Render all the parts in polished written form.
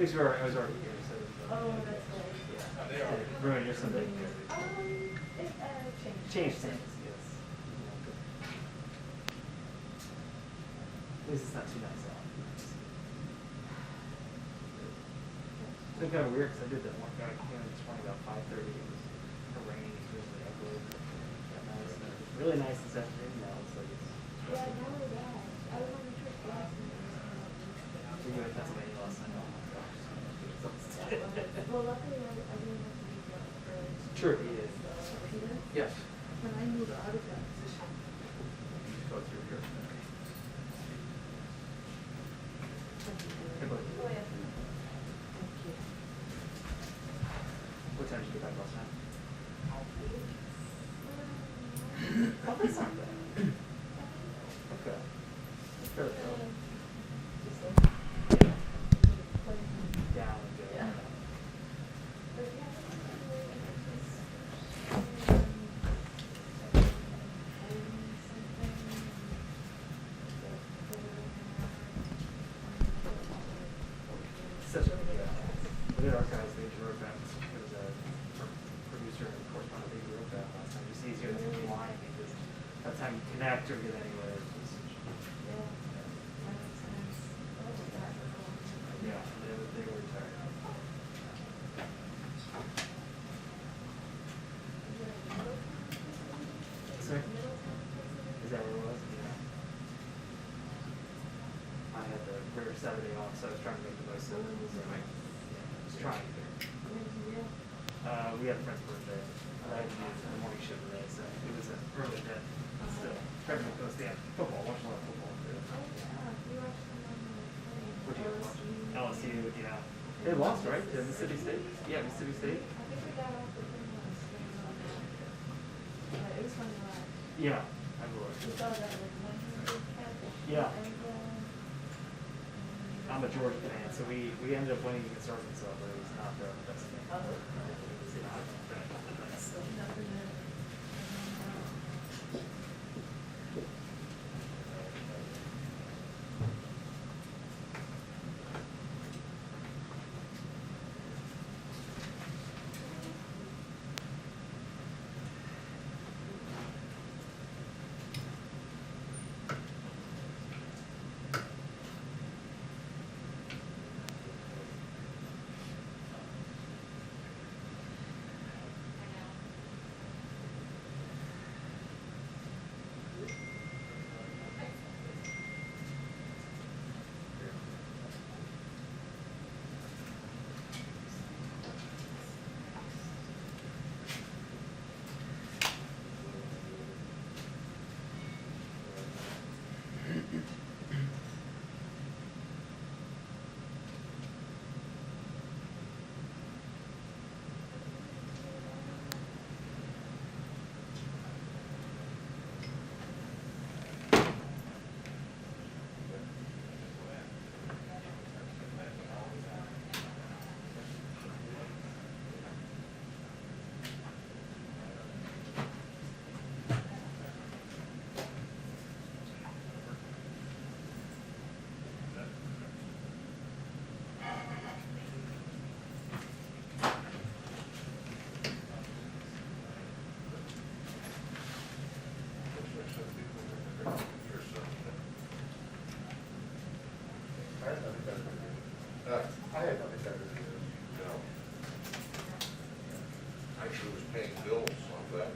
I was already here, so. Oh, that's right. Yeah. They are. Ruin or something. It changed. Change things, yes. At least it's not too nice out. It's been kind of weird because I did that one guy here this morning about 5:30. It was raining, it was really ugly. Nice. It's really nice this afternoon now. It's like it's. Yeah, not only that. I was on the trip last night. We were in Pennsylvania last night. Oh my gosh. Well, luckily I didn't have to leave that early. Sure, he is. Peter, Yes. when I moved out of that position, Go through here. Hey, buddy. oh yeah. Thank you. What time did you get back last night? Um, Oh, that's not bad. Okay. That's fairly early. just Yeah. like, Down and go. Yeah. But yeah, Such a we did our guys, they drove that. There was a producer and correspondent, they drove that last time. It's easier than flying because that's how you connect or get anywhere. It's just, yeah, they were retired. Sorry? Is that where it was? Yeah. I had the rare Saturday off, so I was trying to make the most of it. So I was trying to. We had a friend's birthday. I had to do the morning show today, so it was an early day. Still, everyone goes to football, watch a lot of football. What do you watch? LSU, yeah. They lost, right? To Mississippi State? Yeah, Mississippi State. It was fun to watch. Yeah, I will. We saw that like 100 catch. Yeah. Ankle. I'm a Georgia fan, so we ended up winning against Arkansas, but it was not the best thing. Oh. It was not the best. Nothing there. I had nothing better to do. No. Actually was paying bills on that,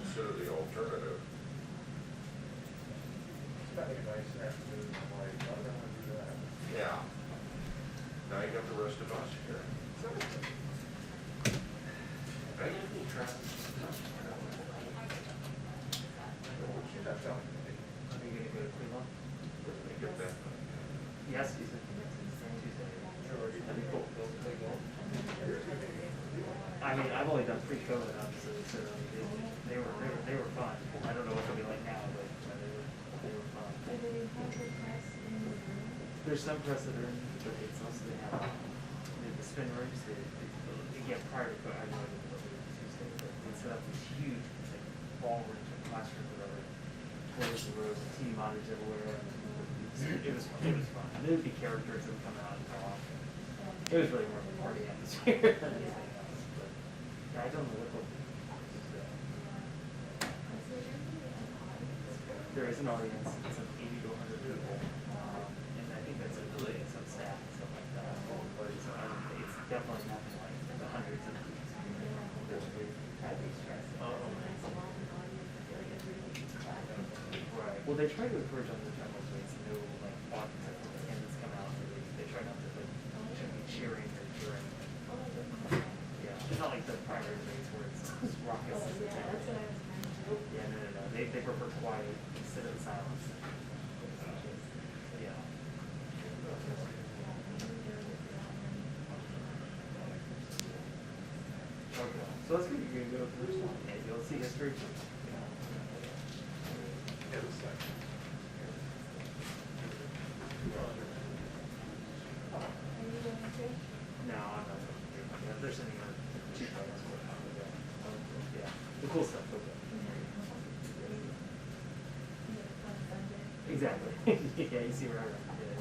consider the alternative. It's not like a nice afternoon, I'm like, why would I want to do that? Yeah. Now you got the rest of us here. Right? She's not telling me. Are you gonna go to Cleveland? Where did they get that? Yes, he said. Tuesday. That'd be cool. I mean, I've only done pre-COVID episodes, so they were fun. I don't know what they'll be like now, but they were fun. Do they have the press in the room? There's some press that are in, but it's also they have the spin rooms. They get prior to COVID. I know they'll be Tuesday, but they set up these huge like ballrooms or classrooms, whatever. Rows and rows of TV monitors everywhere, and It was fun. And there would be characters that would come out and talk. It was really more of a party atmosphere than anything else. But yeah, I don't know what the there is an audience. It's like 80 to 100 people, and I think that's including some staff and stuff like that. So I don't think it's definitely nothing like the hundreds of people that we've had these stress. Right. Well, they try to encourage on the general ways, no like audience attendants come out, and they try not to like shouldn't be cheering or cheering. Yeah, it's not like the primary debates where it's raucous. Yeah, no. They prefer quiet instead of silence. Yeah. Okay. So that's good. You're gonna go first one. And you'll see history. Yeah, the second. No, I'm not. Yeah, they're sending her cheap items. Yeah, the cool stuff. Okay. Exactly. Yeah, you see where I went. Yeah.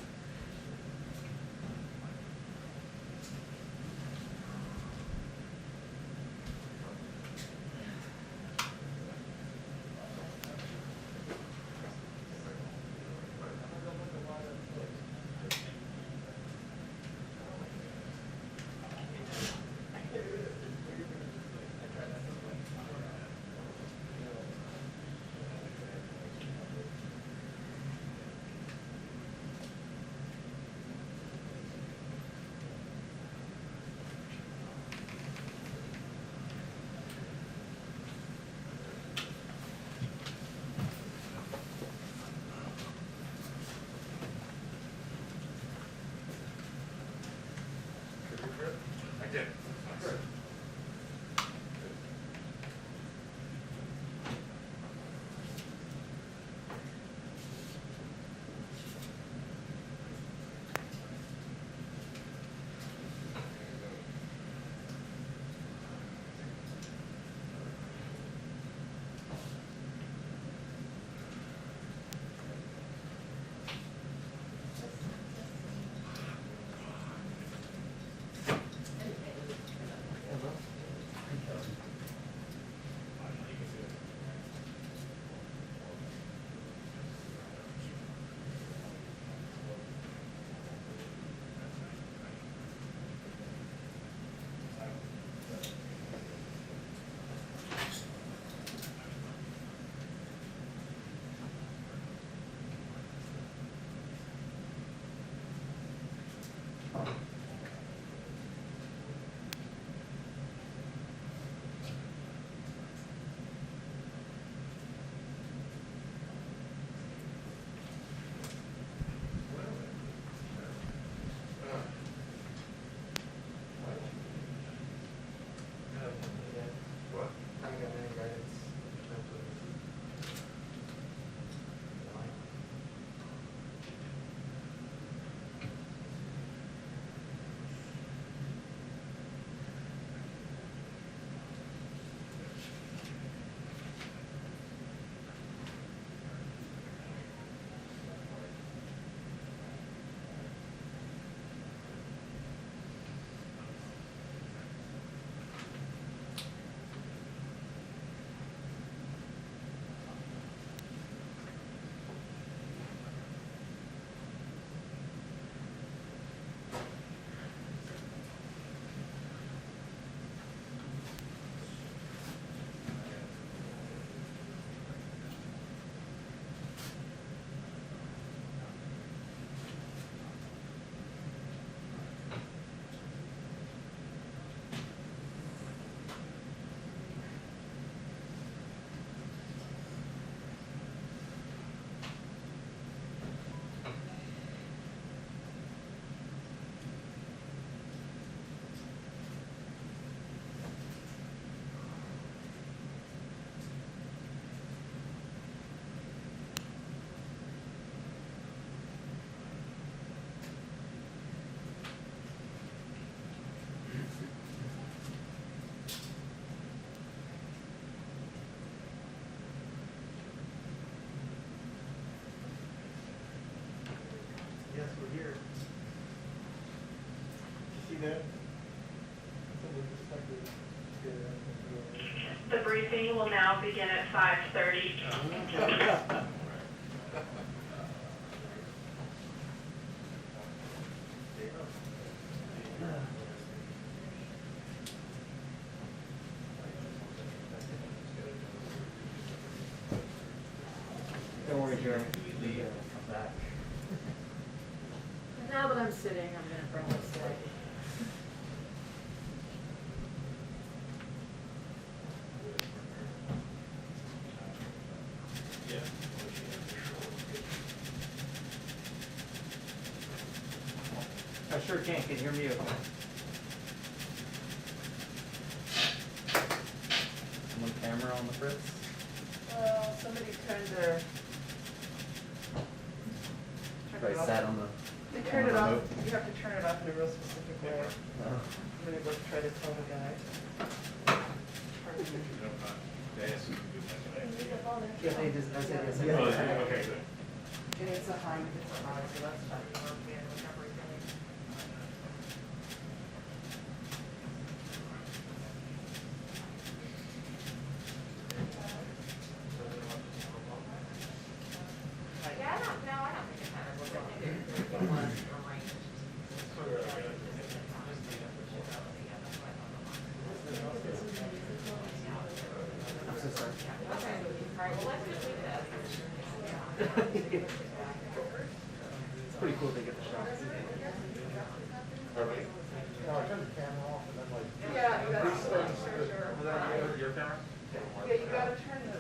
I did. Good. see that? So we just like to hear that. The briefing will now begin at 5:30. Don't worry, Jeremy. We'll come back. Now that I'm sitting, I'm gonna bring this slide. I sure can. Can you hear me okay? One camera on the fritz? Well, somebody turned their. Probably sat on the. They turned it on the off, remote. you have to turn it off in a real specific way. I'm gonna go try to tell the guy. Yeah, they just, I said, yes, I Yeah. did. Okay, good. And it's a high, it's a high, so that's fine. Yeah, I don't think it matters. I think it was arranged. I'm so sorry. Okay, all right, well, let's just leave it as. It's pretty cool they get the shot. Pardon me? No, I turned the camera off and then like. Yeah, that's Sure. sure. Your camera? Yeah, you gotta turn the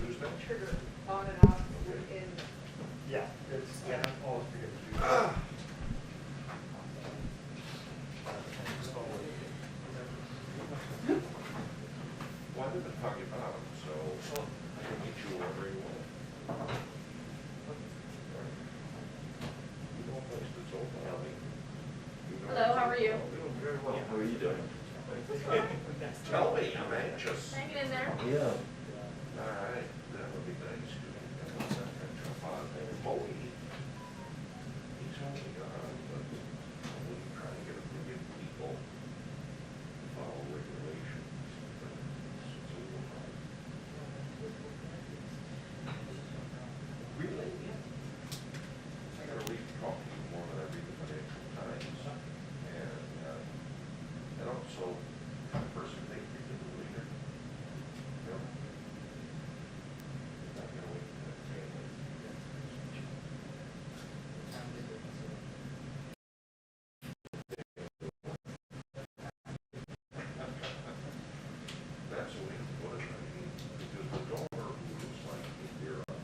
Who's that? trigger on and off within. Yeah, it's, yeah, I'm always forget to do that. Well, I've been talking about it, so I can meet you wherever you want. You know a place that's open, I mean. You know- Hello, how are you? Doing very well. How are you doing? Tell me, I'm anxious. Hanging in there. Yeah. All right, that would be nice. Bowie. He's only gone, but we try to get a million people to follow regulations. It's a little hard. Really? I gotta read, talk to you more than I read the Financial Times. And also, person they read the leader. You know? Not gonna wait for that family. That's the way to put it, I mean, because the daughter, who looks like Indira, well,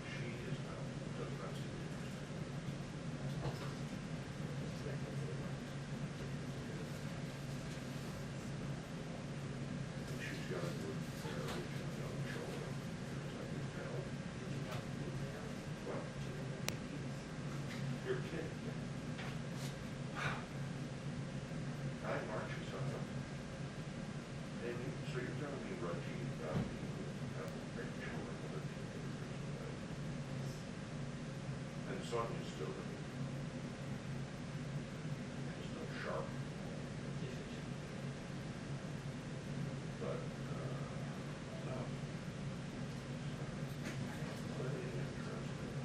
she is not, does not seem interested. She's got a good, very young children, as I can tell. Well, you're kidding. 9 March is up. And you, so you're telling me, Reggie, you have great children with a teenagers, right? And Sonia's still living. Still sharp. But, no. Very interesting.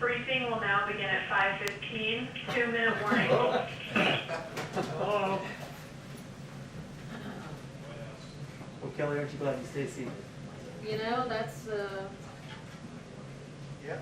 briefing will now begin at 5:15. 2-minute warning. Hello. Well, Kelly, aren't you glad you stayed seated? You know, that's, Yeah.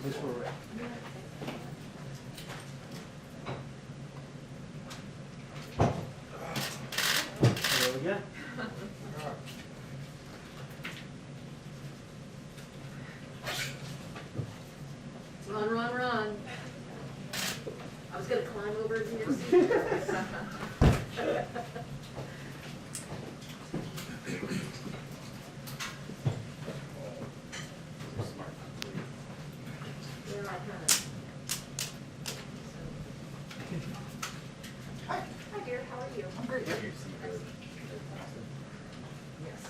Which were right. There we go. run, run, run. I was gonna climb over into your seat. Yeah, I kinda. Hi. Hi dear, how are you? I'm very good. Yes.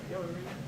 Yeah, we read.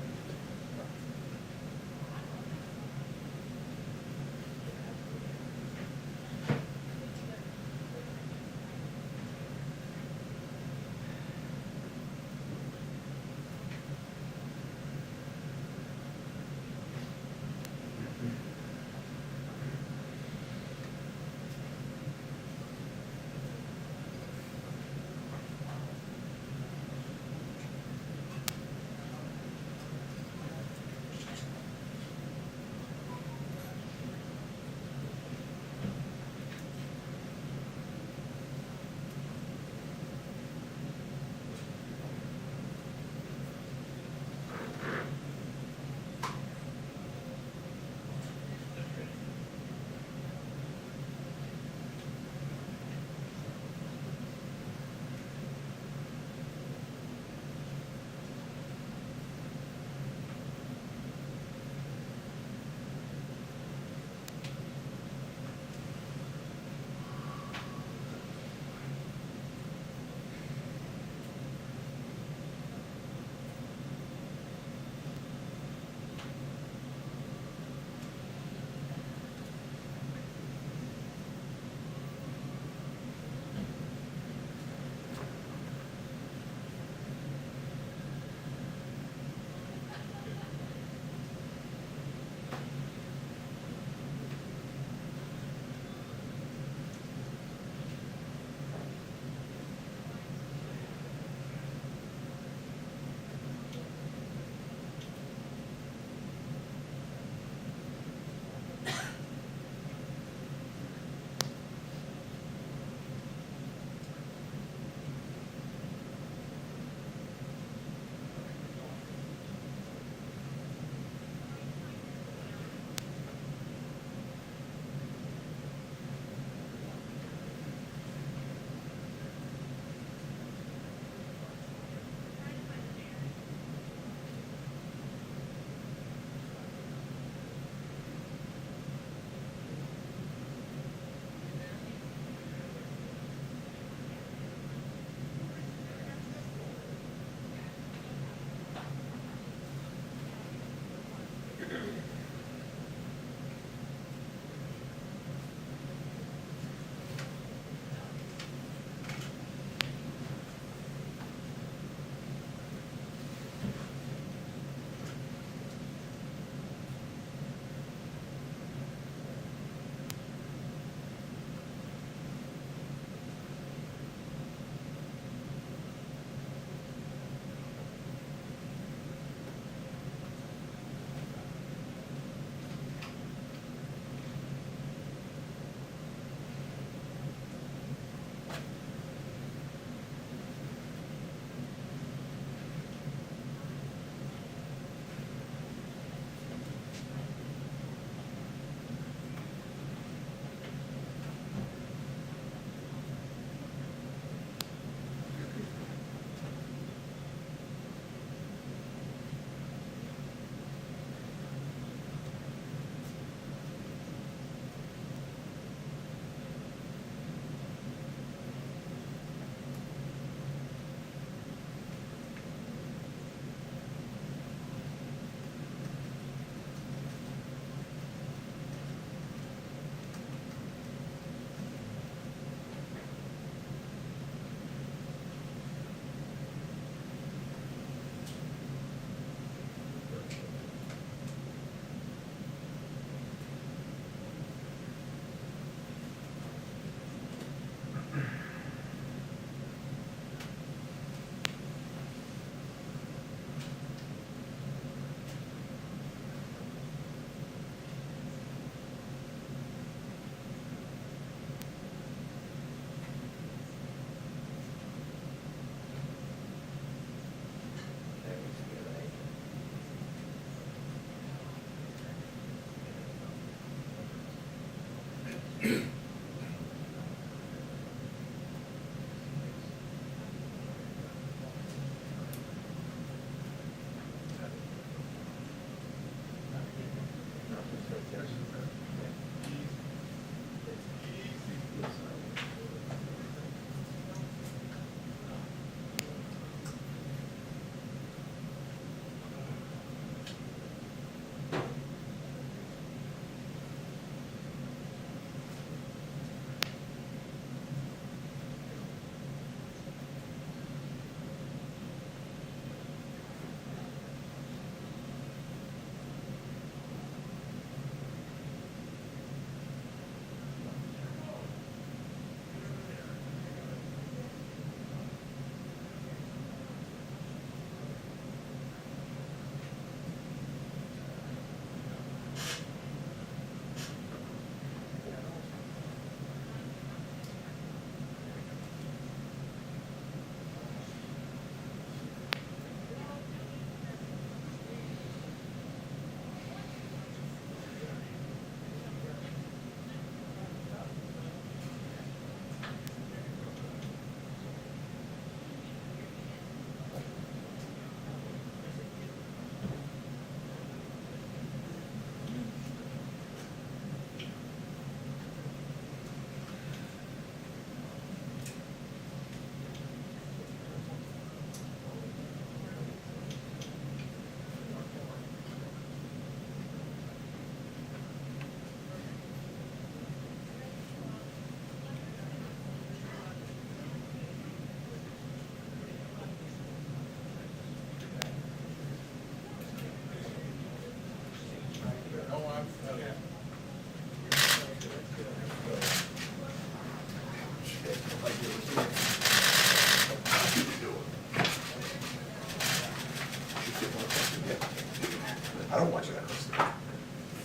I don't watch that close.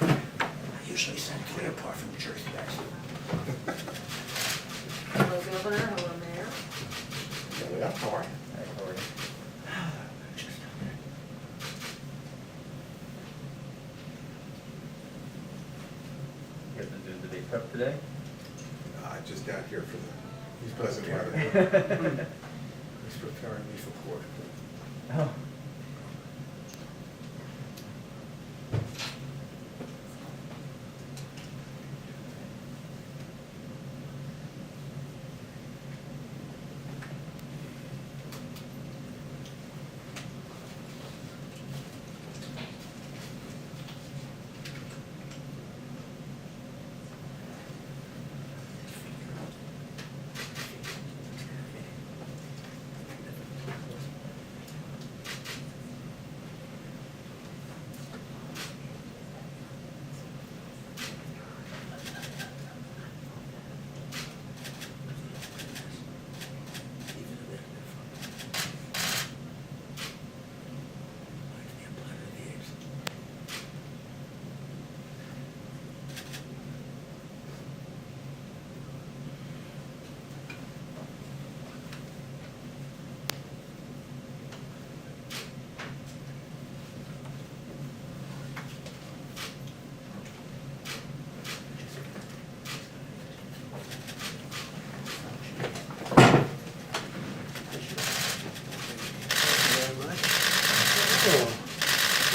I usually send clear apart from the Jersey guys. Hello, Governor, hello, Mayor. There we are. How are you? You have to do the day prep today? I just got here for the pleasant weather. He's preparing me for court. Oh.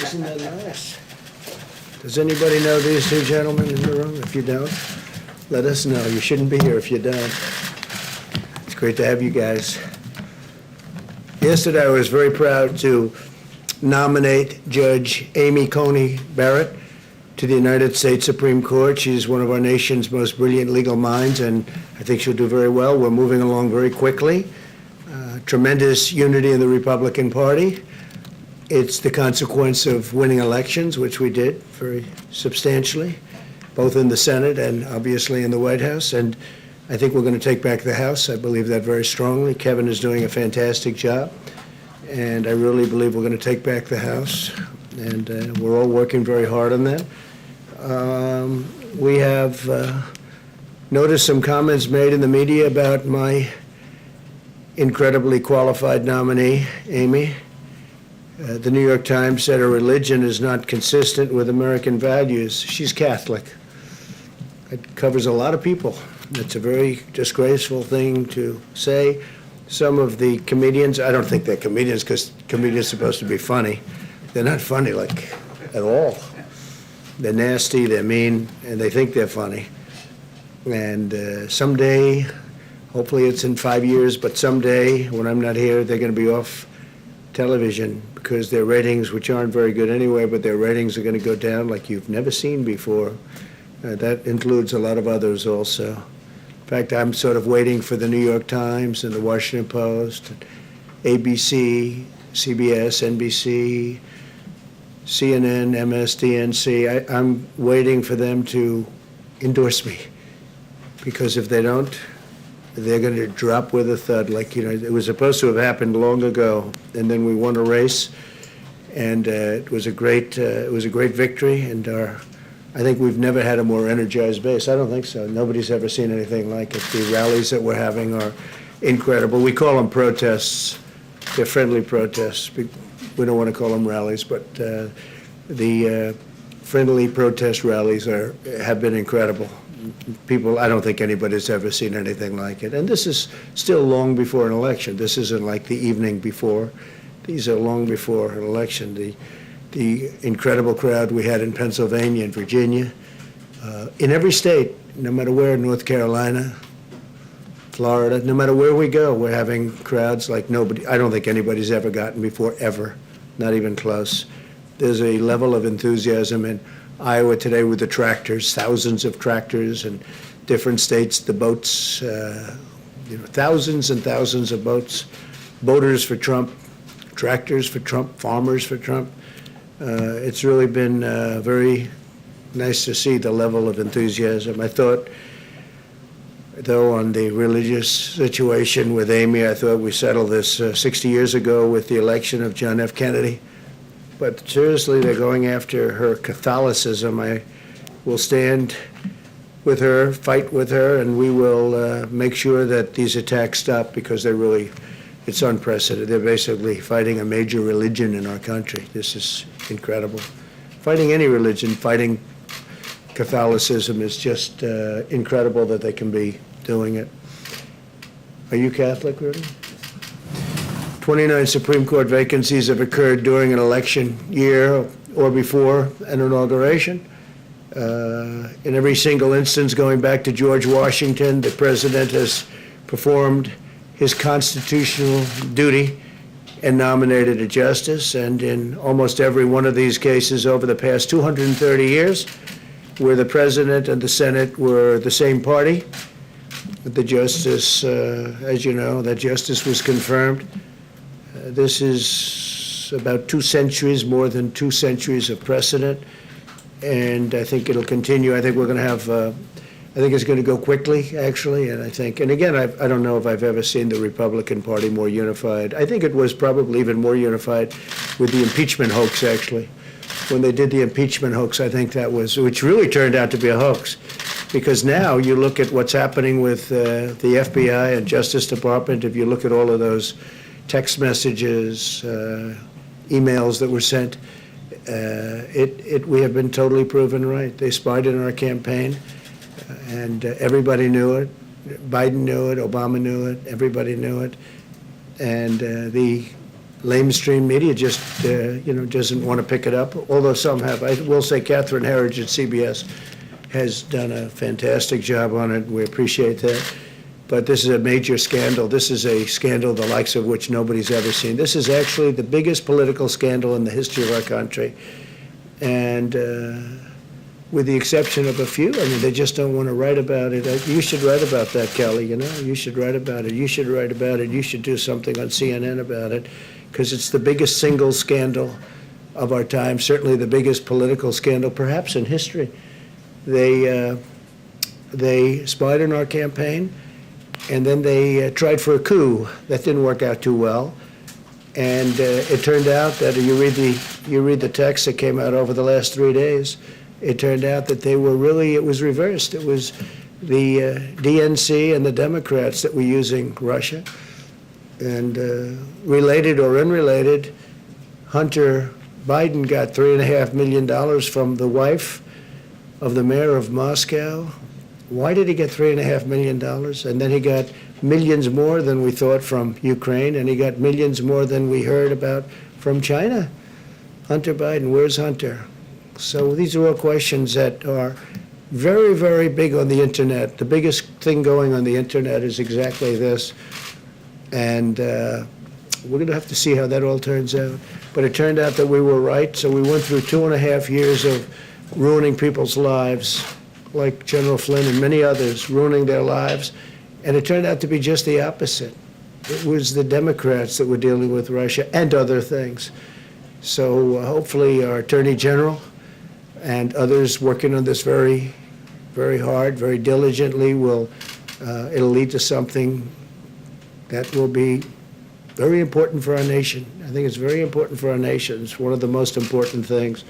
Isn't that nice? Does anybody know these two gentlemen in the room? If you don't, let us know. You shouldn't be here if you don't. It's great to have you guys. Yesterday, I was very proud to nominate Judge Amy Coney Barrett to the United States Supreme Court. She's one of our nation's most brilliant legal minds, and I think she'll do very well. We're moving along very quickly. Tremendous unity in the Republican Party. It's the consequence of winning elections, which we did very substantially, both in the Senate and obviously in the White House. And I think we're going to take back the House. I believe that very strongly. Kevin is doing a fantastic job. And I really believe we're going to take back the House. And we're all working very hard on that. We have noticed some comments made in the media about my incredibly qualified nominee, Amy. The New York Times said her religion is not consistent with American values. She's Catholic. It covers a lot of people. It's a very disgraceful thing to say. Some of the comedians, I don't think they're comedians because comedians are supposed to be funny. They're not funny, like, at all. They're nasty, they're mean, and they think they're funny. And someday, hopefully it's in 5 years, but someday when I'm not here, they're going to be off television because their ratings, which aren't very good anyway, but their ratings are going to go down like you've never seen before. That includes a lot of others also. In fact, I'm sort of waiting for the New York Times and the Washington Post, ABC, CBS, NBC, CNN, MSDNC. I'm waiting for them to endorse me because if they don't, they're going to drop with a thud. Like, you know, it was supposed to have happened long ago, and then we won a race, and it was a great victory. And I think we've never had a more energized base. I don't think so. Nobody's ever seen anything like it. The rallies that we're having are incredible. We call them protests. They're friendly protests. We don't want to call them rallies, but the friendly protest rallies have been incredible. People, I don't think anybody's ever seen anything like it. And this is still long before an election. This isn't like the evening before. These are long before an election. The incredible crowd we had in Pennsylvania and Virginia, in every state, no matter where, North Carolina, Florida, no matter where we go, we're having crowds like nobody, I don't think anybody's ever gotten before, ever, not even close. There's a level of enthusiasm in Iowa today with the tractors, thousands of tractors in different states, the boats, thousands and thousands of boats, boaters for Trump, tractors for Trump, farmers for Trump. It's really been very nice to see the level of enthusiasm. I thought, though, on the religious situation with Amy, I thought we settled this 60 years ago with the election of John F. Kennedy. but seriously, they're going after her Catholicism. I will stand with her, fight with her, and we will make sure that these attacks stop, because they're really, it's unprecedented. They're basically fighting a major religion in our country. This is incredible. Fighting any religion, fighting Catholicism is just incredible that they can be doing it. Are you Catholic, Rudy? 29 Supreme Court vacancies have occurred during an election year or before an inauguration. In every single instance, going back to George Washington, the president has performed his constitutional duty and nominated a justice. And in almost every one of these cases over the past 230 years, where the president and the Senate were the same party, the justice, as you know, that justice was confirmed. This is about 2 centuries, more than 2 centuries of precedent, and I think it'll continue. I think we're going to have, I think it's going to go quickly, actually, and I think, and again, I don't know if I've ever seen the Republican Party more unified. I think it was probably even more unified with the impeachment hoax, actually. When they did the impeachment hoax, I think that was, which really turned out to be a hoax, because now you look at what's happening with the FBI and Justice Department, if you look at all of those text messages, emails that were sent, we have been totally proven right. They spied in our campaign, and everybody knew it. Biden knew it, Obama knew it, everybody knew it, and the lamestream media just, doesn't want to pick it up, although some have. I will say Catherine Herridge at CBS has done a fantastic job on it. We appreciate that. But this is a major scandal. This is a scandal the likes of which nobody's ever seen. This is actually the biggest political scandal in the history of our country. And with the exception of a few, I mean, they just don't want to write about it. You should write about that, Kelly, You should write about it. You should write about it. You should do something on CNN about it, because it's the biggest single scandal of our time, certainly the biggest political scandal perhaps in history. They spied on our campaign, and then they tried for a coup. That didn't work out too well. And it turned out that you read the text that came out over the last 3 days, it turned out that they were really, it was reversed. It was the DNC and the Democrats that were using Russia. And related or unrelated, Hunter Biden got $3.5 million from the wife of the mayor of Moscow. Why did he get $3.5 million? And then he got millions more than we thought from Ukraine, and he got millions more than we heard about from China. Hunter Biden, where's Hunter? So these are all questions that are very, very big on the internet. The biggest thing going on the internet is exactly this. And we're going to have to see how that all turns out. But it turned out that we were right, so we went through 2.5 years of ruining people's lives, like General Flynn and many others, ruining their lives. And it turned out to be just the opposite. It was the Democrats that were dealing with Russia and other things. So hopefully our Attorney General and others working on this very, very hard, very diligently will, it'll lead to something that will be very important for our nation. I think it's very important for our nation. It's one of the most important things.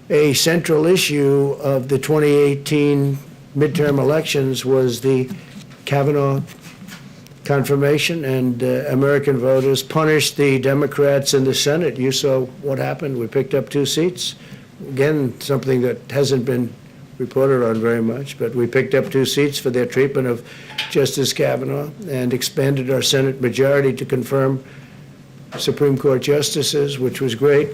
A central issue of the 2018 midterm elections was the Kavanaugh confirmation, and American voters punished the Democrats in the Senate. You saw what happened. We picked up 2 seats. Again, something that hasn't been reported on very much, but we picked up 2 seats for their treatment of Justice Kavanaugh and expanded our Senate majority to confirm Supreme Court justices, which was great.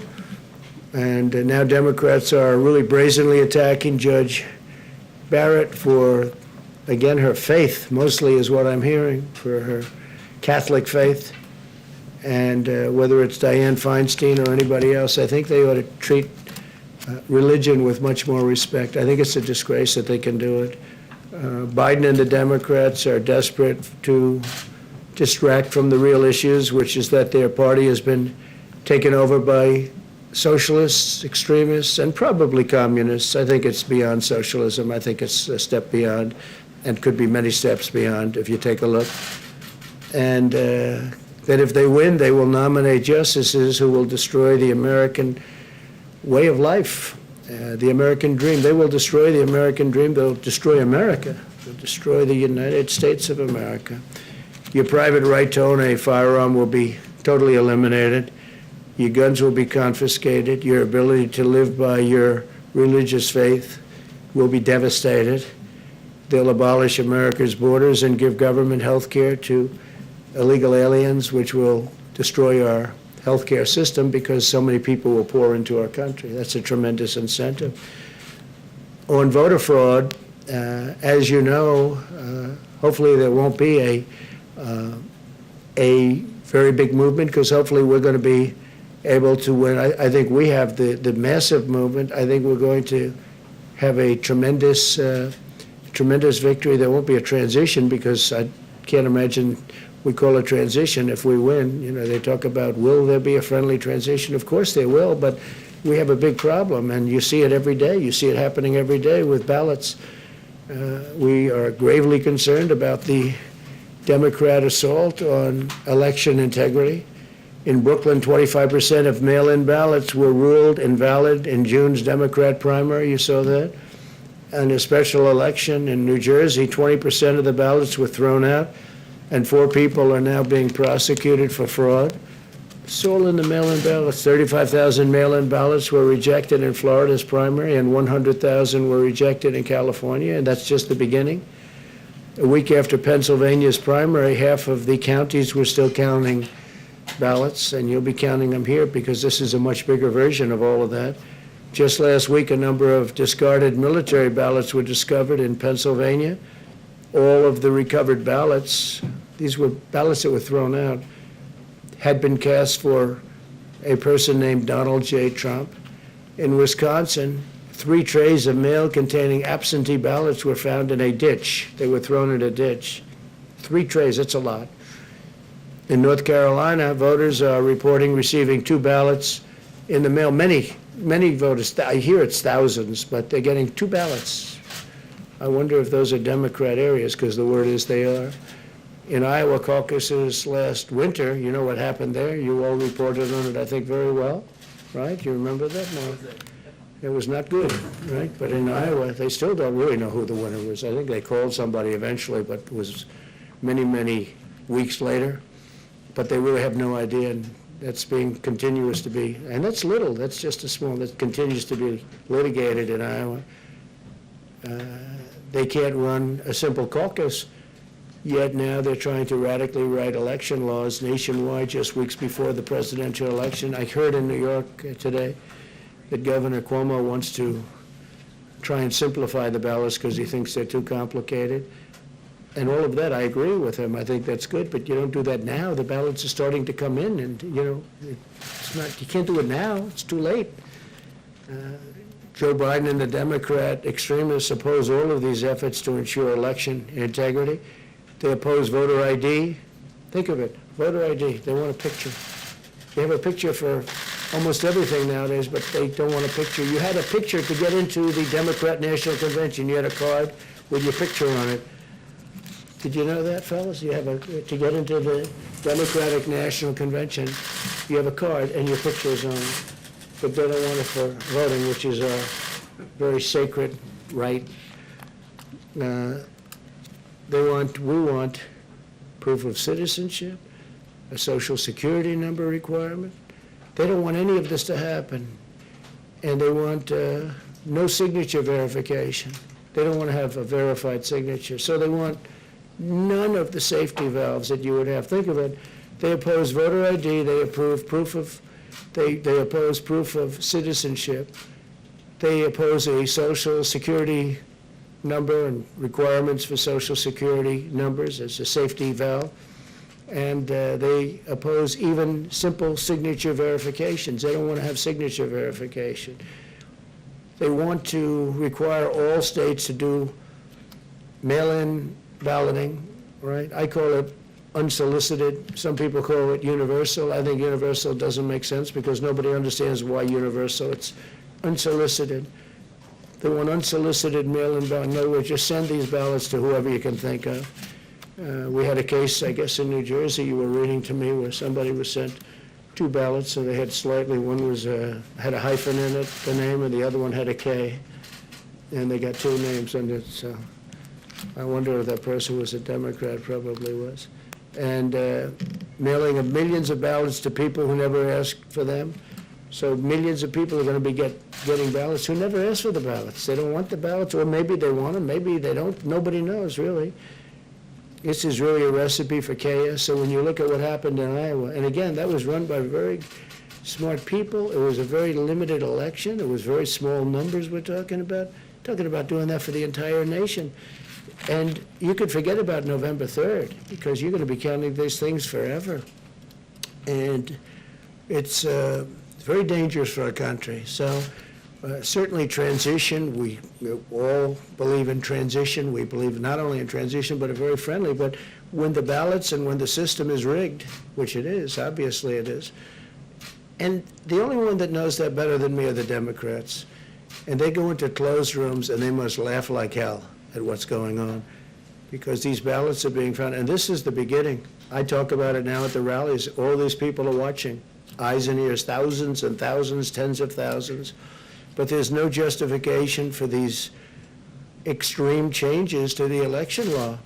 And now Democrats are really brazenly attacking Judge Barrett for, again, her faith, mostly is what I'm hearing, for her Catholic faith. And whether it's Dianne Feinstein or anybody else, I think they ought to treat religion with much more respect. I think it's a disgrace that they can do it. Biden and the Democrats are desperate to distract from the real issues, which is that their party has been taken over by socialists, extremists, and probably communists. I think it's beyond socialism. I think it's a step beyond, and could be many steps beyond if you take a look. And that if they win, they will nominate justices who will destroy the American way of life, the American dream. They will destroy the American dream. They'll destroy America. They'll destroy the United States of America. Your private right to own a firearm will be totally eliminated. Your guns will be confiscated. Your ability to live by your religious faith will be devastated. They'll abolish America's borders and give government health care to illegal aliens, which will destroy our healthcare system because so many people will pour into our country. That's a tremendous incentive. On voter fraud, as you know, hopefully there won't be a very big movement because hopefully we're going to be able to win. I think we have the massive movement. I think we're going to have a tremendous victory. There won't be a transition because I can't imagine we call a transition if we win. You know, they talk about, will there be a friendly transition? Of course there will, but we have a big problem, and you see it every day. You see it happening every day with ballots. We are gravely concerned about the Democrat assault on election integrity. In Brooklyn, 25% of mail-in ballots were ruled invalid in June's Democrat primary. You saw that. And a special election in New Jersey, 20% of the ballots were thrown out, and 4 people are now being prosecuted for fraud. It's all in the mail-in ballots. 35,000 mail-in ballots were rejected in Florida's primary, and 100,000 were rejected in California, and that's just the beginning. A week after Pennsylvania's primary, half of the counties were still counting ballots, and you'll be counting them here because this is a much bigger version of all of that. Just last week, a number of discarded military ballots were discovered in Pennsylvania. All of the recovered ballots, these were ballots that were thrown out, had been cast for a person named Donald J. Trump. In Wisconsin, 3 trays of mail containing absentee ballots were found in a ditch. They were thrown in a ditch. 3 trays, that's a lot. In North Carolina, voters are reporting receiving 2 ballots in the mail. Many voters, I hear it's thousands, but they're getting 2 ballots. I wonder if those are Democrat areas, because the word is they are. In Iowa caucuses last winter, you know what happened there? You all reported on it, I think, very well, right? You remember that? No. It was not good, right? But in Iowa, they still don't really know who the winner was. I think they called somebody eventually, but it was many, many weeks later. But they really have no idea, and that's being continuous to be, and that's little, that's just a small, that continues to be litigated in Iowa. They can't run a simple caucus, yet now they're trying to radically write election laws nationwide just weeks before the presidential election. I heard in New York today that Governor Cuomo wants to try and simplify the ballots because he thinks they're too complicated. And all of that, I agree with him. I think that's good, but you don't do that now. The ballots are starting to come in, and, you know, it's not, you can't do it now. It's too late. Joe Biden and the Democrat extremists oppose all of these efforts to ensure election integrity. They oppose voter ID. Think of it, voter ID. They want a picture. They have a picture for almost everything nowadays, but they don't want a picture. You had a picture to get into the Democrat National Convention. You had a card with your picture on it. Did you know that, fellas? You have to get into the Democratic National Convention, you have a card and your picture's on it. But they don't want it for voting, which is a very sacred right. We want proof of citizenship, a social security number requirement. They don't want any of this to happen. And they want no signature verification. They don't want to have a verified signature. So they want none of the safety valves that you would have. Think of it. They oppose voter ID. They oppose proof of citizenship. They oppose a social security number and requirements for social security numbers as a safety valve. And they oppose even simple signature verifications. They don't want to have signature verification. They want to require all states to do mail-in balloting, right? I call it unsolicited. Some people call it universal. I think universal doesn't make sense because nobody understands why universal. It's unsolicited. They want unsolicited mail-in balloting. In other words, just send these ballots to whoever you can think of. We had a case, I guess, in New Jersey, you were reading to me, where somebody was sent 2 ballots, and they had slightly, one was, had a hyphen in it, the name, and the other one had a K, and they got 2 names on it, so I wonder if that person was a Democrat, probably was. And mailing of millions of ballots to people who never asked for them. So millions of people are going to be getting ballots who never asked for the ballots. They don't want the ballots, or maybe they want them, maybe they don't. Nobody knows, really. This is really a recipe for chaos. So when you look at what happened in Iowa, and again, that was run by very smart people. It was a very limited election. It was very small numbers we're talking about doing that for the entire nation. And you could forget about November 3rd, because you're going to be counting these things forever. And it's very dangerous for our country. So certainly transition, we all believe in transition. We believe not only in transition, but a very friendly. But when the ballots and when the system is rigged, which it is, obviously it is, and the only one that knows that better than me are the Democrats. And they go into closed rooms and they must laugh like hell at what's going on, because these ballots are being found, and this is the beginning. I talk about it now at the rallies. All these people are watching, eyes and ears, thousands and thousands, tens of thousands. But there's no justification for these extreme changes to the election law.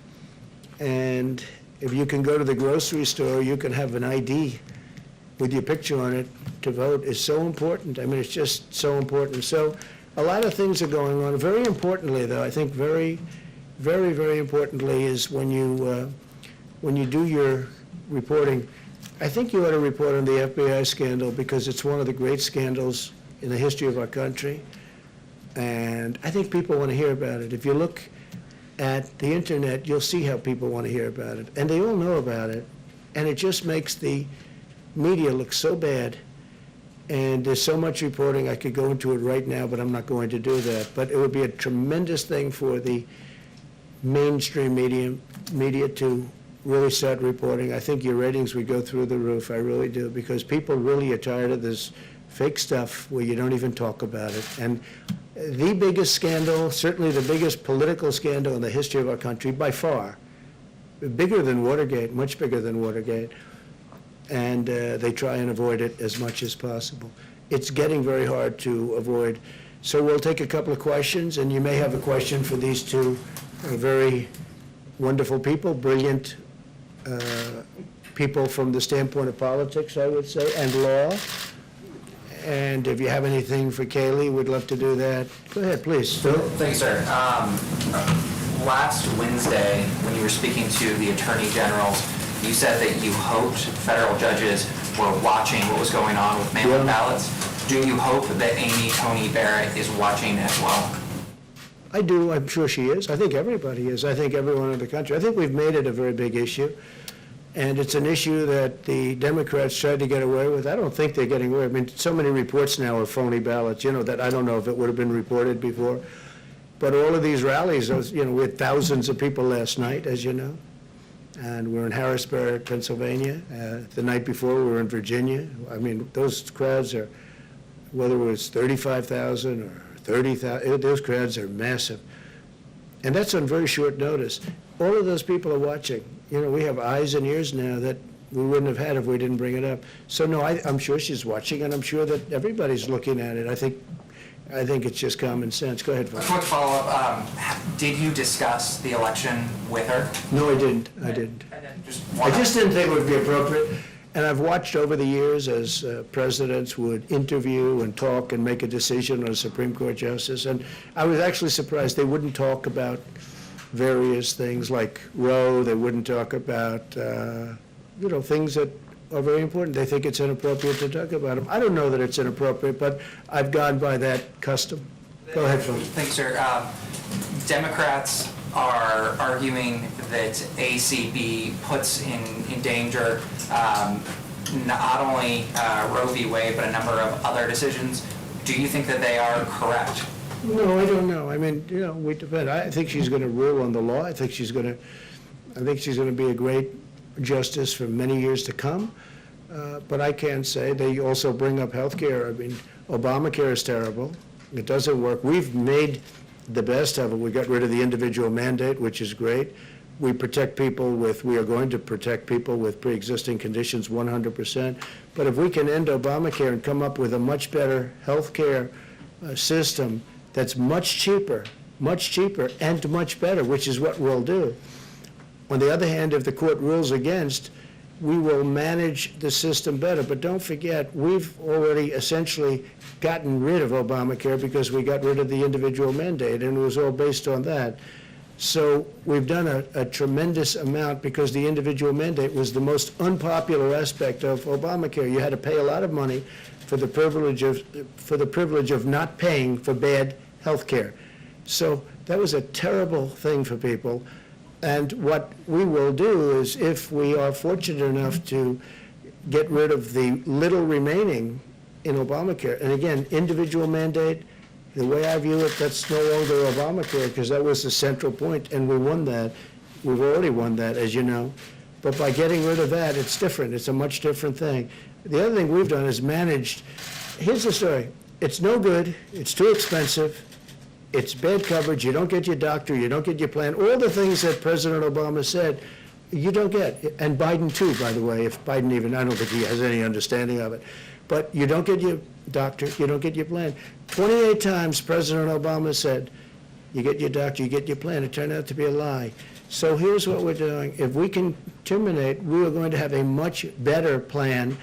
And if you can go to the grocery store, you can have an ID with your picture on it to vote is so important. I mean, it's just so important. So a lot of things are going on. Very importantly, though, I think very, very, very importantly is when you do your reporting, I think you ought to report on the FBI scandal, because it's one of the great scandals in the history of our country. And I think people want to hear about it. If you look at the internet, you'll see how people want to hear about it. And they all know about it. And it just makes the media look so bad. And there's so much reporting, I could go into it right now, but I'm not going to do that. But it would be a tremendous thing for the mainstream media to really start reporting. I think your ratings would go through the roof, I really do, because people really are tired of this fake stuff where you don't even talk about it. And the biggest scandal, certainly the biggest political scandal in the history of our country, by far, bigger than Watergate, much bigger than Watergate, and they try and avoid it as much as possible. It's getting very hard to avoid. So we'll take a couple of questions, and you may have a question for these two very wonderful people, brilliant people from the standpoint of politics, I would say, and law. And if you have anything for Kaylee, we'd love to do that. Go ahead, please. Phil? Thank you, sir. Last Wednesday, when you were speaking to the attorney generals, you said that you hoped federal judges were watching what was going on with mail-in ballots. Do you hope that Amy Coney Barrett is watching as well? I do. I'm sure she is. I think everybody is. I think everyone in the country. I think we've made it a very big issue. And it's an issue that the Democrats tried to get away with. I don't think they're getting away. I mean, so many reports now of phony ballots, that I don't know if it would have been reported before. But all of these rallies, we had thousands of people last night, as you know. And we're in Harrisburg, Pennsylvania. The night before, we were in Virginia. I mean, those crowds are, whether it was 35,000 or 30,000, those crowds are massive. And that's on very short notice. All of those people are watching. We have eyes and ears now that we wouldn't have had if we didn't bring it up. So no, I'm sure she's watching, and I'm sure that everybody's looking at it. I think it's just common sense. Go ahead, A Phil. quick follow-up. Did you discuss the election with her? No, I didn't. I didn't. Just I just didn't think it would be appropriate. And I've watched over the years as presidents would interview and talk and make a decision on a Supreme Court justice. And I was actually surprised they wouldn't talk about various things like Roe. They wouldn't talk about, things that are very important. They think it's inappropriate to talk about them. I don't know that it's inappropriate, but I've gone by that custom. Go ahead, Phil. Thanks, sir. Democrats are arguing that ACB puts in danger not only Roe v. Wade, but a number of other decisions. Do you think that they are correct? No, I don't know. I mean, we depend. I think she's going to rule on the law. I think she's going to be a great justice for many years to come. But I can't say. They also bring up health care. I mean, Obamacare is terrible. It doesn't work. We've made the best of it. We got rid of the individual mandate, which is great. we are going to protect people with pre-existing conditions 100%. But if we can end Obamacare and come up with a much better health care system that's much cheaper, and much better, which is what we'll do. On the other hand, if the court rules against, we will manage the system better. But don't forget, we've already essentially gotten rid of Obamacare because we got rid of the individual mandate, and it was all based on that. So we've done a tremendous amount because the individual mandate was the most unpopular aspect of Obamacare. You had to pay a lot of money for the privilege of not paying for bad health care. So that was a terrible thing for people. And what we will do is, if we are fortunate enough to get rid of the little remaining in Obamacare, and again, individual mandate, the way I view it, that's no longer Obamacare, because that was the central point, and we won that. We've already won that, as you know. But by getting rid of that, it's different. It's a much different thing. The other thing we've done is managed. Here's the story. It's no good. It's too expensive. It's bad coverage. You don't get your doctor. You don't get your plan. All the things that President Obama said, you don't get. And Biden, too, by the way. If Biden even, I don't think he has any understanding of it. But you don't get your doctor. You don't get your plan. 28 times President Obama said, you get your doctor, you get your plan. It turned out to be a lie. So here's what we're doing. If we can terminate, we are going to have a much better plan,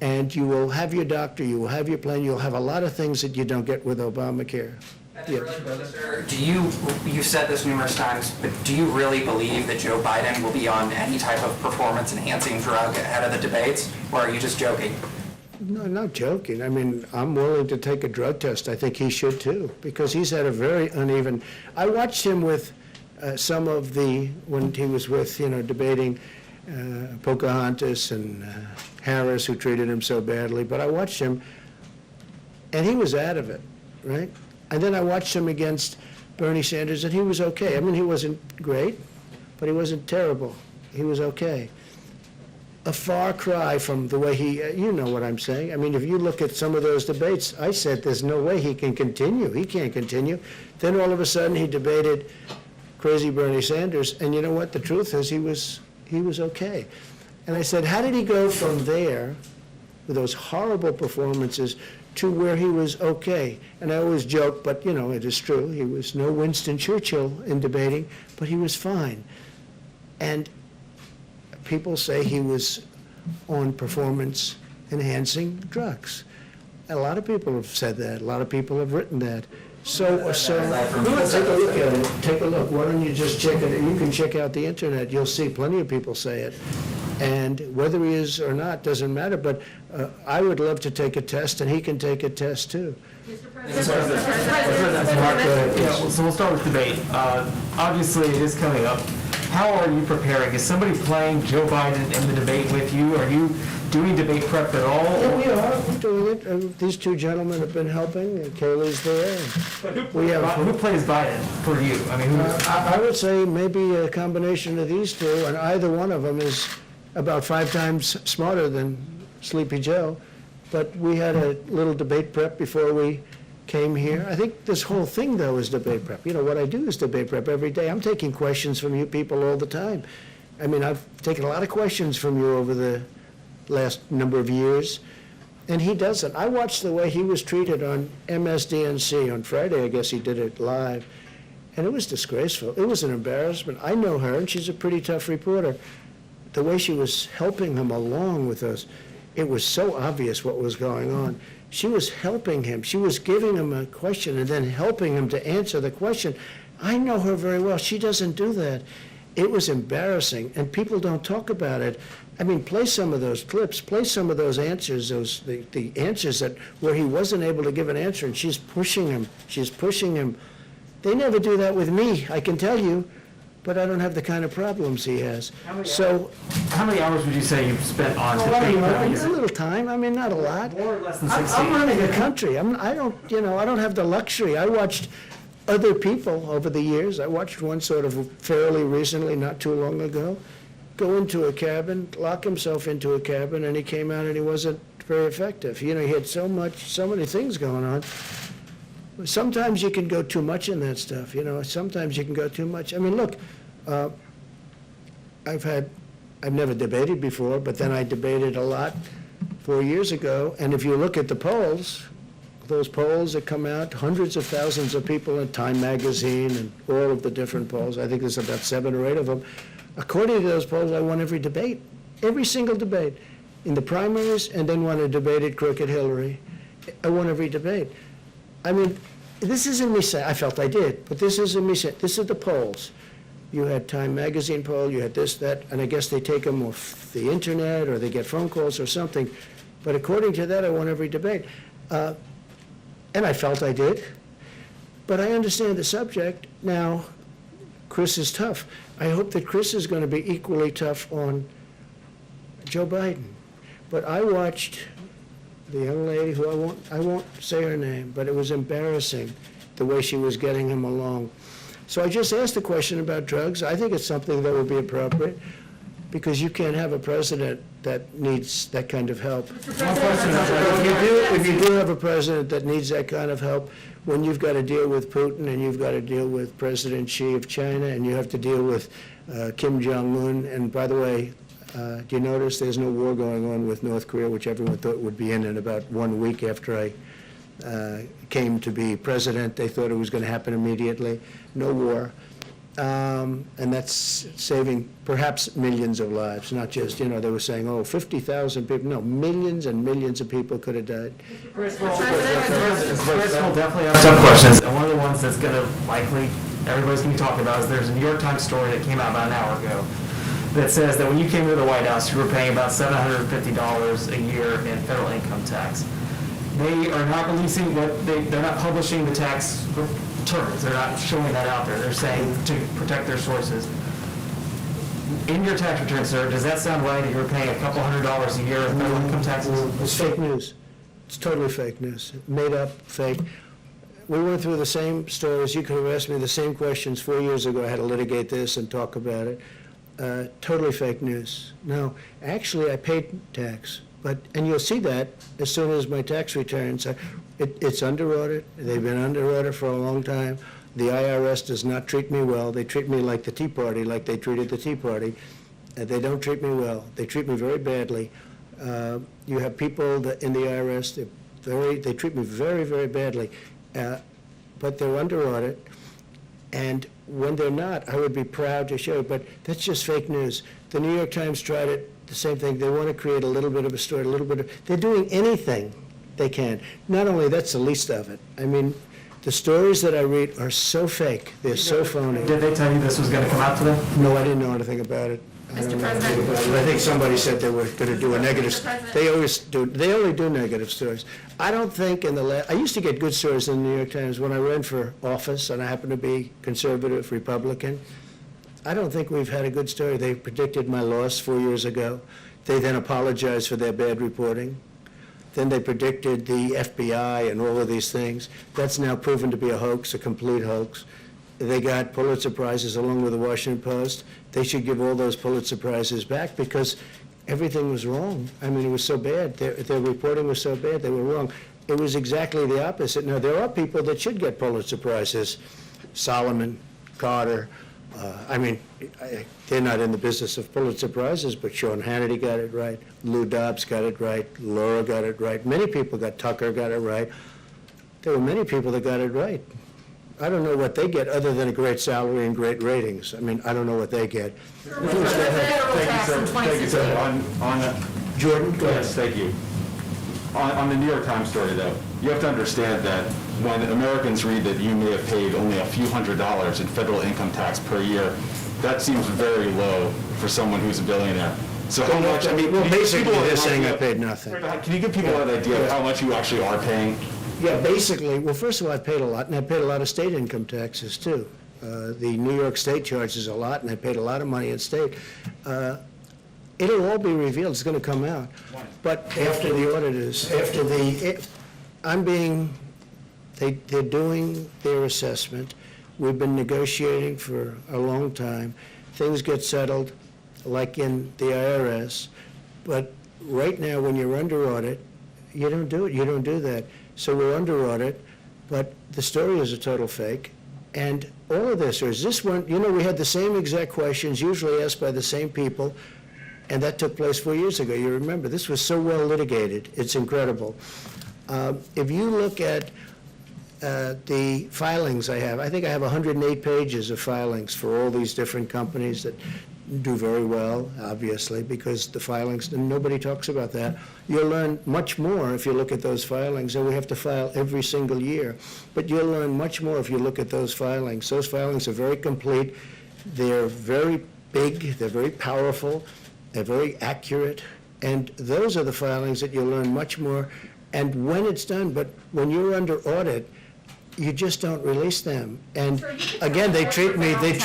and you will have your doctor, you will have your plan, you'll have a lot of things that you don't get with Obamacare. Yeah. You've said this numerous times, but do you really believe that Joe Biden will be on any type of performance-enhancing drug ahead of the debates, or are you just joking? No, I'm not joking. I mean, I'm willing to take a drug test. I think he should too, because he's had a very uneven. I watched him with some of when he was with, debating Pocahontas and Harris, who treated him so badly. But I watched him, and he was out of it, right? And then I watched him against Bernie Sanders, and he was okay. I mean, he wasn't great, but he wasn't terrible. He was okay. A far cry from the way you know what I'm saying. I mean, if you look at some of those debates, I said there's no way he can continue. He can't continue. Then all of a sudden he debated crazy Bernie Sanders, and you know what? The truth is he was okay. And I said, how did he go from there with those horrible performances to where he was okay? And I always joke, but it is true. He was no Winston Churchill in debating, but he was fine. And people say he was on performance-enhancing drugs. A lot of people have said that. A lot of people have written that. So take a look at it. Take a look. Why don't you just check it? You can check out the internet. You'll see plenty of people say it. And whether he is or not doesn't matter. But I would love to take a test, and he can take a test too. Mr. Yeah, so we'll start with debate. Obviously, it is coming up. How are you preparing? Is somebody playing Joe Biden in the debate with you? Are you doing debate prep at all? Yeah, we are. We're doing it. These two gentlemen have been helping, and Kaylee's there. Who plays Biden for you? I mean, I would say maybe a combination of these two, and either one of them is about 5 times smarter than Sleepy Joe. But we had a little debate prep before we came here. I think this whole thing, though, is debate prep. What I do is debate prep every day. I'm taking questions from you people all the time. I mean, I've taken a lot of questions from you over the last number of years, and he doesn't. I watched the way he was treated on MSDNC on Friday. I guess he did it live, and it was disgraceful. It was an embarrassment. I know her, and she's a pretty tough reporter. The way she was helping him along with us, it was so obvious what was going on. She was helping him. She was giving him a question and then helping him to answer the question. I know her very well. She doesn't do that. It was embarrassing, and people don't talk about it. I mean, play some of those clips, play some of those answers, the answers where he wasn't able to give an answer, and she's pushing him. They never do that with me, I can tell you, but I don't have the kind of problems he has. how many hours would you say you've spent on debate prep? A little time. I mean, not a lot. More or less than 60. I'm running a country. I don't have the luxury. I watched other people over the years. I watched one sort of fairly recently, not too long ago, go into a cabin, lock himself into a cabin, and he came out and he wasn't very effective. He had so many things going on. Sometimes you can go too much in that stuff, Sometimes you can go too much. I mean, look, I've never debated before, but then I debated a lot 4 years ago, and if you look at the polls, those polls that come out, hundreds of thousands of people in Time Magazine and all of the different polls, I think there's about 7 or 8 of them, according to those polls, I won every debate, every single debate, in the primaries, and then when I debated Crooked Hillary, I won every debate. I mean, this isn't me saying, I felt I did, but this isn't me saying, this is the polls. You had Time Magazine poll, you had this, that, and I guess they take them off the internet, or they get phone calls or something. But according to that, I won every debate. And I felt I did. But I understand the subject. Now, Chris is tough. I hope that Chris is going to be equally tough on Joe Biden. But I watched the young lady who I won't say her name, but it was embarrassing the way she was getting him along. So I just asked the question about drugs. I think it's something that would be appropriate, because you can't have a president that needs that kind of help. If you do have a president that needs that kind of help, when you've got to deal with Putin and you've got to deal with President Xi of China and you have to deal with Kim Jong-un, and by the way, do you notice there's no war going on with North Korea, which everyone thought would be in about 1 week after I came to be president. They thought it was going to happen immediately. No war. And that's saving perhaps millions of lives, not just, they were saying, 50,000 people. No, millions and millions of people could have died. Chris will definitely have some questions, and one of the ones that's going to likely, everybody's going to be talking about, is there's a New York Times story that came out about an hour ago that says that when you came to the White House, you were paying about $750 a year in federal income tax. They are not releasing they're not publishing the tax returns. They're not showing that out there. They're saying to protect their sources. In your tax return, sir, does that sound right that you're paying a couple $100s a year in federal income taxes? It's fake news. It's totally fake news. Made up, fake. We went through the same stories. You could have asked me the same questions 4 years ago. I had to litigate this and talk about it. Totally fake news. No, actually, I paid tax. And you'll see that as soon as my tax returns. It's under audit. They've been under audit for a long time. The IRS does not treat me well. They treat me like the Tea Party, like they treated the Tea Party. They don't treat me well. They treat me very badly. You have people in the IRS, they treat me very, very badly. But they're under audit. And when they're not, I would be proud to show it. But that's just fake news. The New York Times tried it. The same thing. They want to create a little bit of a story, they're doing anything they can. Not only, that's the least of it. I mean, the stories that I read are so fake. They're so phony. Did they tell you this was going to come out today? No, I didn't know anything about it. I don't know anything about it. I think somebody said they were going to do a negative. They only do negative stories. I don't think I used to get good stories in the New York Times when I ran for office, and I happened to be conservative Republican. I don't think we've had a good story. They predicted my loss 4 years ago. They then apologized for their bad reporting. Then they predicted the FBI and all of these things. That's now proven to be a hoax, a complete hoax. They got Pulitzer Prizes along with the Washington Post. They should give all those Pulitzer Prizes back because everything was wrong. I mean, it was so bad. Their reporting was so bad, they were wrong. It was exactly the opposite. Now, there are people that should get Pulitzer Prizes. Solomon, Carter. They're not in the business of Pulitzer Prizes, but Sean Hannity got it right. Lou Dobbs got it right. Laura got it right. Many people Tucker got it right. There were many people that got it right. I don't know what they get other than a great salary and great ratings. I mean, I don't know what they get. Thank you, sir. Thank you, sir. Jordan, go ahead. Yes, thank you. On the New York Times story, though, you have to understand that when Americans read that you may have paid only a few $100s in federal income tax per year, that seems very low for someone who's a billionaire. So how much, Well, basically, they're saying I paid nothing. Can you give people an idea of how much you actually are paying? Yeah, basically, well, first of all, I paid a lot, and I paid a lot of state income taxes, too. The New York State charges a lot, and I paid a lot of money in state. It'll all be revealed. It's going to come out. But after the auditors, they're doing their assessment. We've been negotiating for a long time. Things get settled, like in the IRS. But right now, when you're under audit, you don't do it. You don't do that. So we're under audit, but the story is a total fake. And all of this, or is this one, we had the same exact questions, usually asked by the same people, and that took place 4 years ago. You remember, this was so well litigated. It's incredible. If you look at the filings I think I have 108 pages of filings for all these different companies that do very well, obviously, because the filings, and nobody talks about that. You'll learn much more if you look at those filings, and we have to file every single year. But you'll learn much more if you look at those filings. Those filings are very complete. They're very big. They're very powerful. They're very accurate. And those are the filings that you'll learn much more. And when it's done, but when you're under audit, you just don't release them. And again, they treat me very.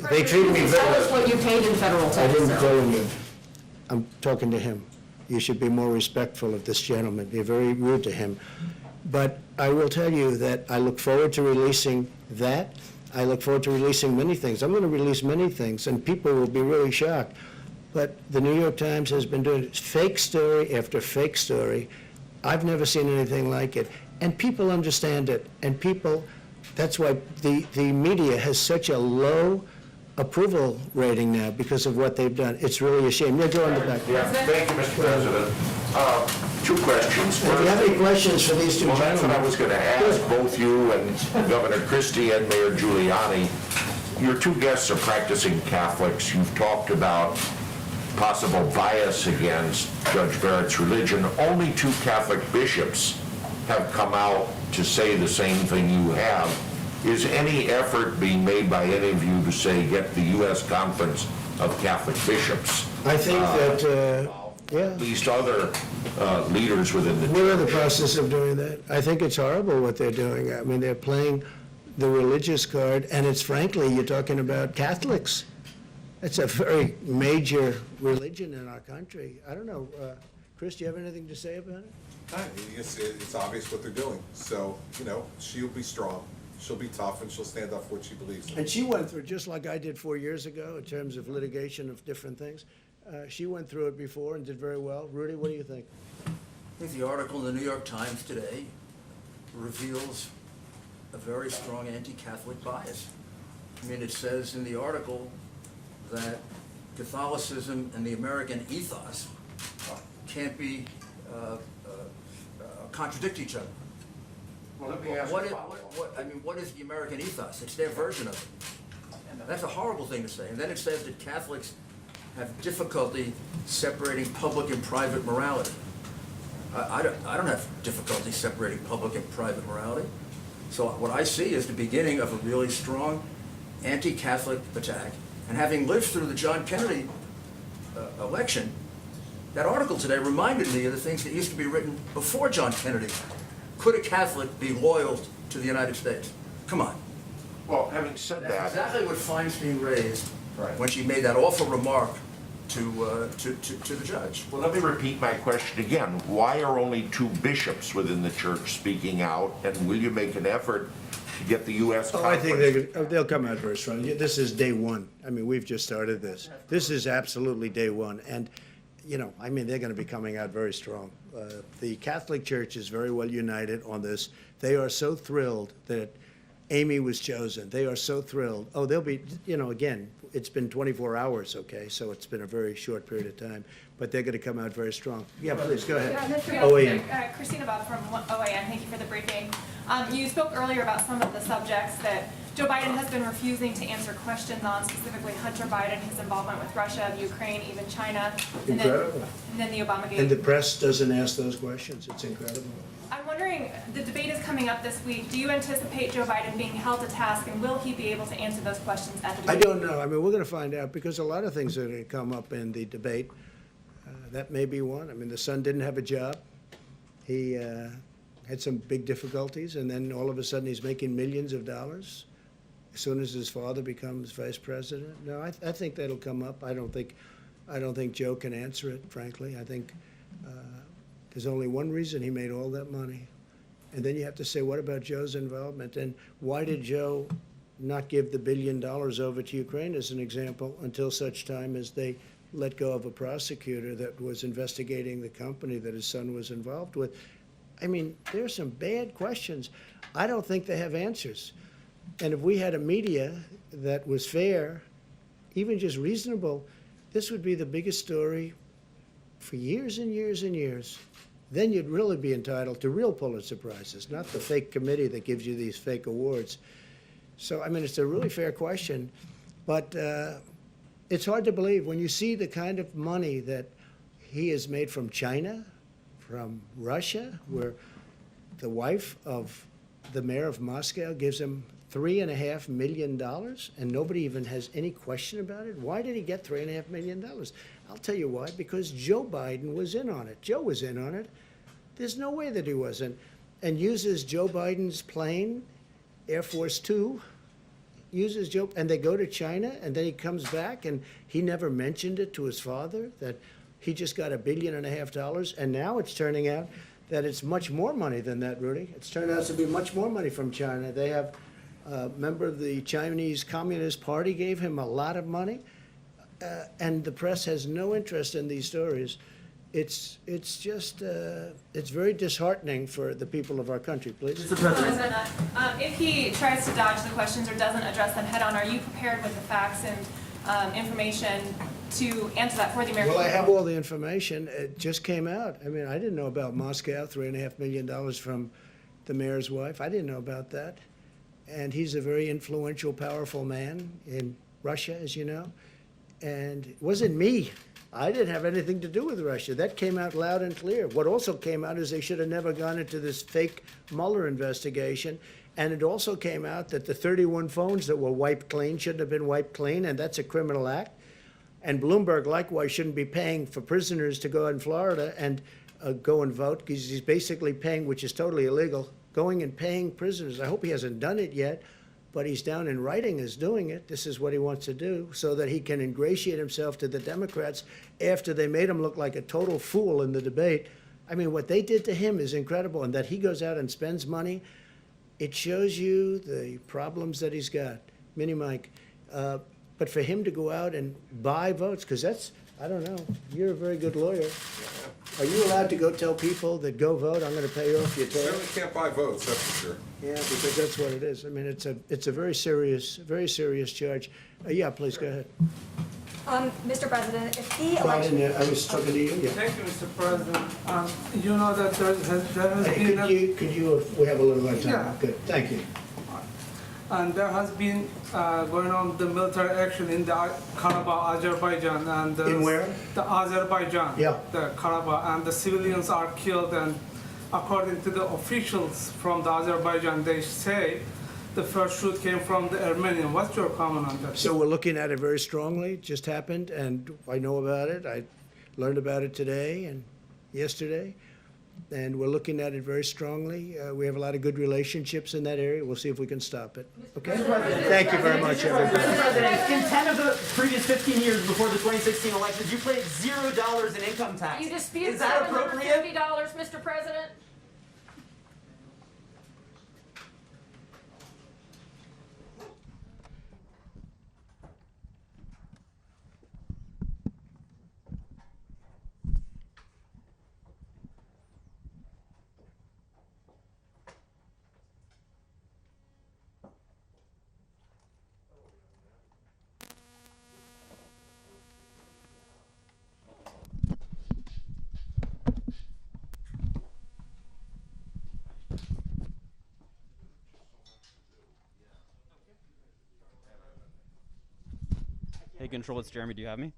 Tell us what you paid in federal I taxes. didn't tell him. I'm talking to him. You should be more respectful of this gentleman. You're very rude to him. But I will tell you that I look forward to releasing that. I look forward to releasing many things. I'm going to release many things, and people will be really shocked. But the New York Times has been doing fake story after fake story. I've never seen anything like it. And people understand it. And people, that's why the media has such a low approval rating now because of what they've done. It's really a shame. Yeah, go on the back. Yeah, thank you, Mr. President. Two questions. If you have any questions for these two Well, that's what I gentlemen. was going to ask both you and Governor Christie and Mayor Giuliani. Your two guests are practicing Catholics. You've talked about possible bias against Judge Barrett's religion. Only two Catholic bishops have come out to say the same thing you have. Is any effort being made by any of you to say, get the U.S. Conference of Catholic Bishops? I think that, yeah. At least other leaders within the We're in the process of doing that. I think it's horrible what they're doing. I mean, they're playing the religious card, and it's frankly, you're talking about Catholics. It's a very major religion in our country. I don't know, Chris, do you have anything to say about it? I mean, it's obvious what they're doing. So, she'll be strong, she'll be tough, and she'll stand up for what she believes in. And she went through, just like I did 4 years ago, in terms of litigation of different things. She went through it before and did very well. Rudy, what do you think? I think the article in the New York Times today reveals a very strong anti-Catholic bias. I mean, it says in the article that Catholicism and the American ethos can't be contradict each other. Well, let me ask what is the American ethos? It's their version of it. That's a horrible thing to say. And then it says that Catholics have difficulty separating public and private morality. I don't have difficulty separating public and private morality. So what I see is the beginning of a really strong anti-Catholic attack. And having lived through the John Kennedy election, that article today reminded me of the things that used to be written before John Kennedy. Could a Catholic be loyal to the United States? Come on. Well, having said That's that, exactly what Feinstein raised Right. when she made that awful remark to the judge. well, let me repeat my question again. Why are only two bishops within the church speaking out, and will you make an effort to get the U.S. Oh, I Conference? think they'll come out very strong. This is day one. I mean, we've just started this. This is absolutely day one. And, I mean, they're going to be coming out very strong. The Catholic Church is very well united on this. They are so thrilled that Amy was chosen. They are so thrilled. Oh, they'll be, again, it's been 24 hours, okay? So it's been a very short period of time. But they're going to come out very strong. Yeah, please, go ahead. OAN. Christina Bob from OAN, thank you for the briefing. You spoke earlier about some of the subjects that Joe Biden has been refusing to answer questions on, specifically Hunter Biden, his involvement with Russia, Ukraine, even China. Incredible. And then the Obamagate. And the press doesn't ask those questions. It's incredible. I'm wondering, the debate is coming up this week. Do you anticipate Joe Biden being held to task, and will he be able to answer those questions at the debate? I don't know. I mean, we're going to find out because a lot of things are going to come up in the debate. That may be one. I mean, the son didn't have a job. He had some big difficulties, and then all of a sudden he's making millions of dollars as soon as his father becomes vice president. No, I think that'll come up. I don't think Joe can answer it, frankly. I think there's only one reason he made all that money. And then you have to say, what about Joe's involvement? And why did Joe not give the $1 billion over to Ukraine, as an example, until such time as they let go of a prosecutor that was investigating the company that his son was involved with? I mean, there's some bad questions. I don't think they have answers. And if we had a media that was fair, even just reasonable, this would be the biggest story for years and years and years. Then you'd really be entitled to real Pulitzer Prizes, not the fake committee that gives you these fake awards. So, I mean, it's a really fair question, but it's hard to believe when you see the kind of money that he has made from China, from Russia, where the wife of the mayor of Moscow gives him $3.5 million, and nobody even has any question about it. Why did he get $3.5 million? I'll tell you why, because Joe Biden was in on it. Joe was in on it. There's no way that he wasn't. And uses Joe Biden's plane, Air Force Two, uses Joe, and they go to China, and then he comes back, and he never mentioned it to his father, that he just got $1.5 billion, and now it's turning out that it's much more money than that, Rudy. It's turned out to be much more money from China. They have a member of the Chinese Communist Party gave him a lot of money, and the press has no interest in these stories. It's just, it's very disheartening for the people of our country, please. Mr. President, if he tries to dodge the questions or doesn't address them head on, are you prepared with the facts and information to answer that for the American Well, I people? have all the information. It just came out. I mean, I didn't know about Moscow, $3.5 million from the mayor's wife. I didn't know about that. And he's a very influential, powerful man in Russia, as you know. And it wasn't me. I didn't have anything to do with Russia. That came out loud and clear. What also came out is they should have never gone into this fake Mueller investigation. And it also came out that the 31 phones that were wiped clean shouldn't have been wiped clean, and that's a criminal act. And Bloomberg likewise shouldn't be paying for prisoners to go in Florida and go and vote, because he's basically paying, which is totally illegal, going and paying prisoners. I hope he hasn't done it yet, but he's down in writing as doing it. This is what he wants to do so that he can ingratiate himself to the Democrats after they made him look like a total fool in the debate. I mean, what they did to him is incredible, and that he goes out and spends money, it shows you the problems that he's got. Mini Mike. But for him to go out and buy votes, because that's, I don't know, you're a very good lawyer. Are you allowed to go tell people that go vote, I'm going to pay off your tab? Certainly can't buy votes, that's for sure. Yeah, because that's what it is. I mean, it's a very serious charge. Yeah, please, go ahead. Mr. President, if the No, I election... didn't, I was talking to you, yeah. Thank you, Mr. President. You know that there has Hey, been... could you, we have a little more time. Yeah. Good, thank you. And there has been going on the military action in the Karabakh, Azerbaijan, and In where? The Azerbaijan, Yeah. the Karabakh, and the civilians are killed. And according to the officials from the Azerbaijan, they say the first shoot came from the Armenian. What's your comment on that? So we're looking at it very strongly. It just happened, and I know about it. I learned about it today and yesterday, and we're looking at it very strongly. We have a lot of good relationships in that area. We'll see if we can stop it. Okay? Thank you very much, everybody. Mr. President, in 10 of the previous 15 years before the 2016 elections, you paid $0 in income tax. You dispute Is that appropriate? $750, Mr. President? Hey, Control, it's Jeremy. Do you have me?